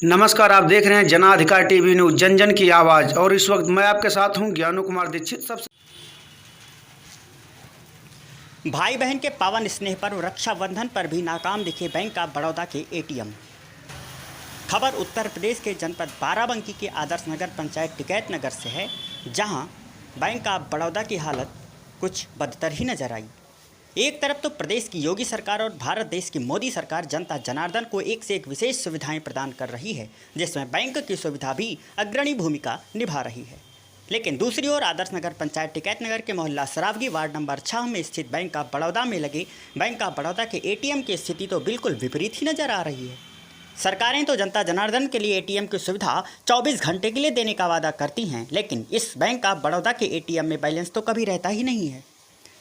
नमस्कार, आप देख रहे हैं जनाधिकार टीवी न्यूज जन जन की आवाज़। और इस वक्त मैं आपके साथ हूं ज्ञानू कुमार दीक्षित। सबसे भाई बहन के पावन स्नेह पर्व रक्षाबंधन पर भी नाकाम दिखे बैंक ऑफ बड़ौदा के एटीएम। खबर उत्तर प्रदेश के जनपद बाराबंकी के आदर्श नगर पंचायत टिकैत नगर से है, जहां बैंक ऑफ बड़ौदा की हालत कुछ बदतर ही नजर आई। एक तरफ तो प्रदेश की योगी सरकार और भारत देश की मोदी सरकार जनता जनार्दन को एक से एक विशेष सुविधाएं प्रदान कर रही है, जिसमें बैंक की सुविधा भी अग्रणी भूमिका निभा रही है। लेकिन दूसरी ओर आदर्श नगर पंचायत टिकैत नगर के मोहल्ला सरावगी वार्ड नंबर 6 में स्थित बैंक ऑफ बड़ौदा में लगे बैंक ऑफ बड़ौदा के एटीएम की स्थिति तो बिल्कुल विपरीत ही नजर आ रही है। सरकारें तो जनता जनार्दन के लिए एटीएम की सुविधा 24 घंटे के लिए देने का वादा करती हैं, लेकिन इस बैंक ऑफ बड़ौदा के एटीएम में बैलेंस तो कभी रहता ही नहीं है।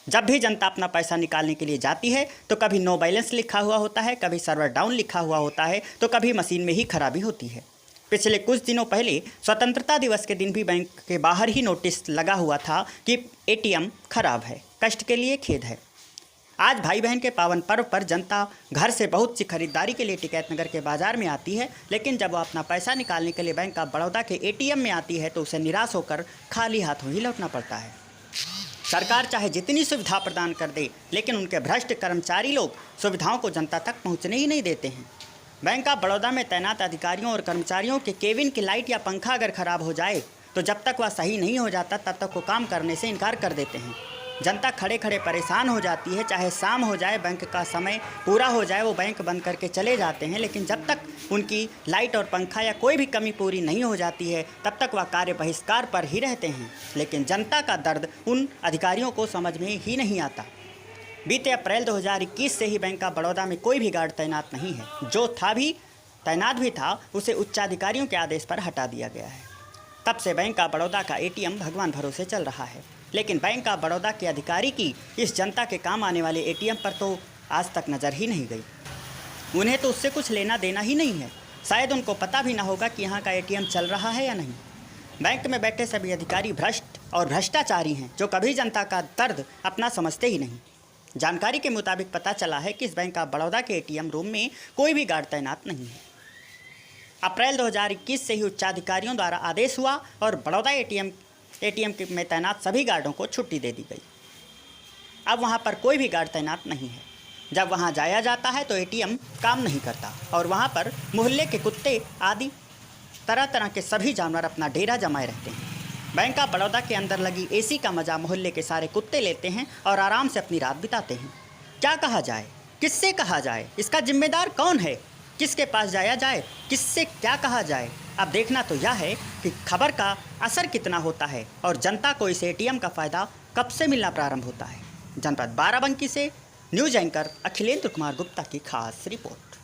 जब भी जनता अपना पैसा निकालने के लिए जाती है तो कभी नो बैलेंस लिखा हुआ होता है, कभी सर्वर डाउन लिखा हुआ होता है, तो कभी मशीन में ही खराबी होती है। पिछले कुछ दिनों पहले स्वतंत्रता दिवस के दिन भी बैंक के बाहर ही नोटिस लगा हुआ था कि एटीएम खराब है। कष्ट के लिए खेद है। आज भाई बहन के पावन पर्व पर जनता घर से बहुत सी खरीदारी के लिए टिकैत नगर के बाजार में आती है, लेकिन जब वो अपना पैसा निकालने के लिए बैंक ऑफ बड़ौदा के एटीएम में आती है तो उसे निराश होकर खाली हाथों ही लौटना पड़ता है। सरकार चाहे जितनी सुविधा प्रदान कर दे, लेकिन उनके भ्रष्ट कर्मचारी लोग सुविधाओं को जनता तक पहुंचने ही नहीं देते हैं। बैंक ऑफ बड़ौदा में तैनात अधिकारियों और कर्मचारियों के केबिन की लाइट या पंखा अगर खराब हो जाए तो जब तक वह सही नहीं हो जाता तब तक वो काम करने से इनकार कर देते हैं। जनता खड़े खड़े परेशान हो जाती है। चाहे शाम हो जाए, बैंक का समय पूरा हो जाए, वो बैंक बंद करके चले जाते हैं, लेकिन जब तक उनकी लाइट और पंखा या कोई भी कमी पूरी नहीं हो जाती है तब तक वह कार्य बहिष्कार पर ही रहते हैं। लेकिन जनता का दर्द उन अधिकारियों को समझ में ही नहीं आता। बीते अप्रैल 2021 से ही बैंक ऑफ बड़ौदा में कोई भी गार्ड तैनात नहीं है। जो तैनात भी था उसे उच्चाधिकारियों के आदेश पर हटा दिया गया है। तब से बैंक ऑफ बड़ौदा का एटीएम भगवान भरोसे चल रहा है, लेकिन बैंक ऑफ बड़ौदा के अधिकारी की इस जनता के काम आने वाले एटीएम पर तो आज तक नज़र ही नहीं गई। उन्हें तो उससे कुछ लेना देना ही नहीं है। शायद उनको पता भी ना होगा कि यहाँ का एटीएम चल रहा है या नहीं। बैंक में बैठे सभी अधिकारी भ्रष्ट और भ्रष्टाचारी हैं, जो कभी जनता का दर्द अपना समझते ही नहीं। जानकारी के मुताबिक पता चला है कि इस बैंक ऑफ बड़ौदा के एटीएम रूम में कोई भी गार्ड तैनात नहीं है। अप्रैल 2021 से ही उच्चाधिकारियों द्वारा आदेश हुआ और बड़ौदा एटीएम में तैनात सभी गार्डों को छुट्टी दे दी गई। अब वहां पर कोई भी गार्ड तैनात नहीं है। जब वहां जाया जाता है तो एटीएम काम नहीं करता और वहां पर मोहल्ले के कुत्ते आदि तरह तरह के सभी जानवर अपना डेरा जमाए रहते हैं। बैंक ऑफ बड़ौदा के अंदर लगी एसी का मजा मोहल्ले के सारे कुत्ते लेते हैं और आराम से अपनी रात बिताते हैं। क्या कहा जाए, किससे कहा जाए, इसका जिम्मेदार कौन है, किसके पास जाया जाए, किससे क्या कहा जाए? अब देखना तो यह है कि खबर का असर कितना होता है और जनता को इस एटीएम का फ़ायदा कब से मिलना प्रारंभ होता है। जनपद बाराबंकी से न्यूज़ एंकर अखिलेंद्र कुमार गुप्ता की खास रिपोर्ट।